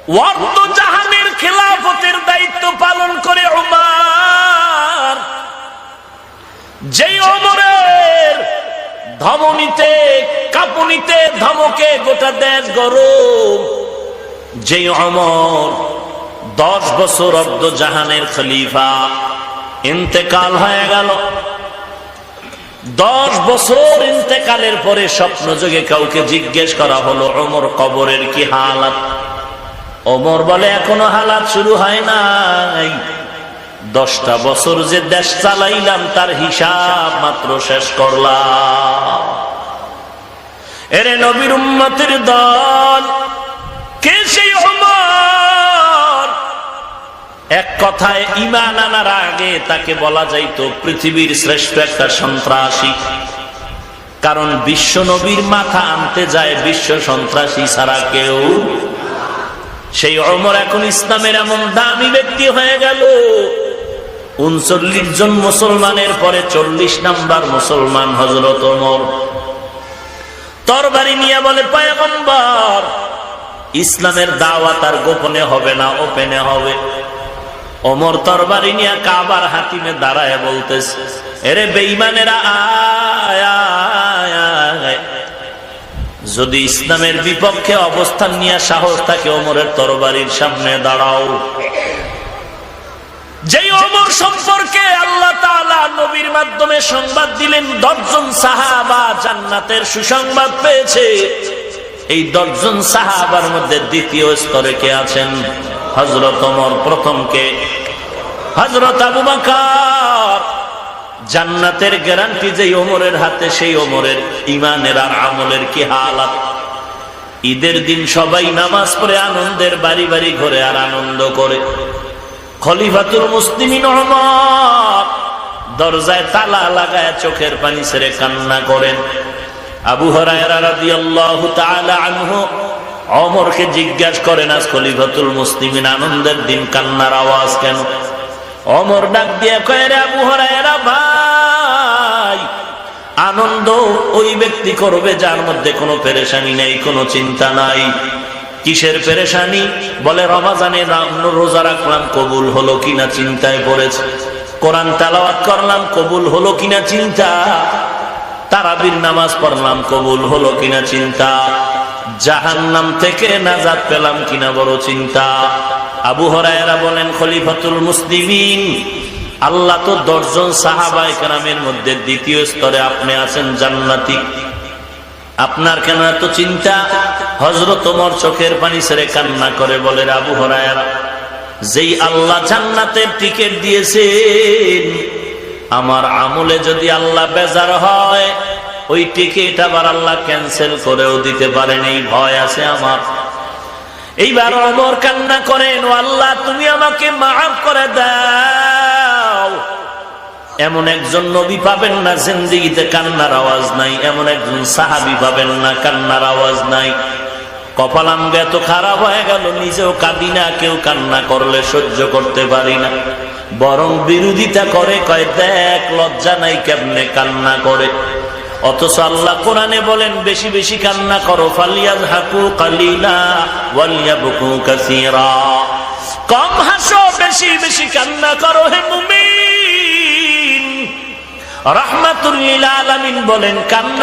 ওয়ার্দ জাহানের খেলাফতের দায়িত্ব পালন করে ওমর, যেই ওমরের ধমনীতে কাঁপুনিতে ধমকে গোটা দেশ গরম, যেই ওমর 10 বছর অর্ধ জাহানের খলিফা, ইন্তেকাল হয়ে গেল। 10 বছর ইন্তেকালের পরে স্বপ্ন যোগে কাউকে জিজ্ঞেস করা হলো, ওমর কবরের কি হালাত? ওমর বলে এখনো হালাত শুরু হয় নাই, 10টা বছর যে দেশ চালাইলাম তার হিসাব মাত্র শেষ করলাম। এরে নবীর উম্মতের দল, কে সেই ওমর? এক কথায় ঈমান আনার আগে তাকে বলা যাইতো পৃথিবীর শ্রেষ্ঠ একটা সন্ত্রাসী, কারণ বিশ্ব নবীর মাথা আনতে যায় বিশ্ব সন্ত্রাসী ছাড়া কেউ। সেই ওমর এখন ইসলামের এমন দামি ব্যক্তি হয়ে গেল, 39 জন মুসলমানের পরে 40 নাম্বার মুসলমান হযরত ওমর। তরবারি নিয়ে বলে, পয়গম্বর, ইসলামের দাওয়াত আর গোপনে হবে না, ওপেনে হবে। ওমর তরবারি নিয়ে কাবার হাতিমে দাঁড়ায় বলতেছে, এরে বেঈমানেরা, আয় আয় আয়, যদি ইসলামের বিপক্ষে অবস্থান নিয়ে সাহস থাকে ওমরের তরবারির সামনে দাঁড়াও। যেই ওমর সম্পর্কে আল্লাহ তাআলা নবীর মাধ্যমে সংবাদ দিলেন 10 জন সাহাবা জান্নাতের সুসংবাদ পেয়েছে, এই 10 জন সাহাবার মধ্যে দ্বিতীয় স্তরে কে আছেন? হযরত ওমর। প্রথম কে? হযরত আবু বকর। জান্নাতের গ্যারান্টি যেই ওমরের হাতে, সেই ওমরের ঈমানের আর আমলের কি হালাত! ঈদের দিন সবাই নামাজ পড়ে আনন্দের বাড়ি বাড়ি ঘরে আর আনন্দ করে। খলিফাতুল মুসলিমিন ওমর দরজায় তালা লাগায় চোখের পানি ছেড়ে কান্না করেন। আবু হুরায়রা রাদিয়াল্লাহু তাআলা আনহু ওমরকে জিজ্ঞাসা করেন, আজ খলিফাতুল মুসলিমিন আনন্দের দিন কান্নার আওয়াজ কেন? ওমর ডাক দিয়ে কয়, রে আবু হুরায়রা ভাই, আনন্দ ওই ব্যক্তি করবে যার মধ্যে কোনো পেরেশানি নেই, কোনো চিন্তা নাই। কিসের পেরেশানি? বলে রমজানে রোজা রাখলাম, কবুল হলো কিনা চিন্তায় পড়েছে। কোরআন তেলাওয়াত করলাম, কবুল হলো কিনা চিন্তা। তারাবির নামাজ পড়লাম, কবুল হলো কিনা চিন্তা। জাহান্নাম থেকে নাজাত পেলাম কিনা বড় চিন্তা। আবু হুরায়রা বলেন, খলিফাতুল মুসলিমিন, আল্লাহ তো 10 জন সাহাবায়ে কেরামের মধ্যে দ্বিতীয় স্তরে আপনি আছেন জান্নাতি, আপনার কেন এত চিন্তা? হযরত ওমর চোখের পানি ছেড়ে কান্না করে বলে, আবু হুরায়রা, যেই আল্লাহ জান্নাতের টিকিট দিয়েছেন, আমার আমলে যদি আল্লাহ বেজার হয়, ওই টিকিট আবার আল্লাহ ক্যান্সেল করেও দিতে পারেন, এই ভয় আছে আমার। এইবার ওমর কান্না করেন, ও আল্লাহ, তুমি আমাকে মাফ করে দাও। এমন একজন নবী পাবেন না জিন্দেগিতে কান্নার আওয়াজ নাই, এমন একজন সাহাবী পাবেন না কান্নার আওয়াজ নাই। কপালাঙ্গ এত খারাপ হয়ে গেল, নিজেও কাঁদি না, কেউ কান্না করলে সহ্য করতে পারি না, বরং বিরোধিতা করে, কয় দেখ লজ্জা নাই কেমনে কান্না করে। অথচ আল্লাহ কোরআনে বলেন, বেশি বেশি কান্না করো, ফালিয়াযহাকু কালিলা ওয়ালিয়াবকু কাসীরা, কম হাসো, বেশি বেশি কান্না করো হে মুমিন। রাহমাতুল লিল আলামিন বলেন, কান্না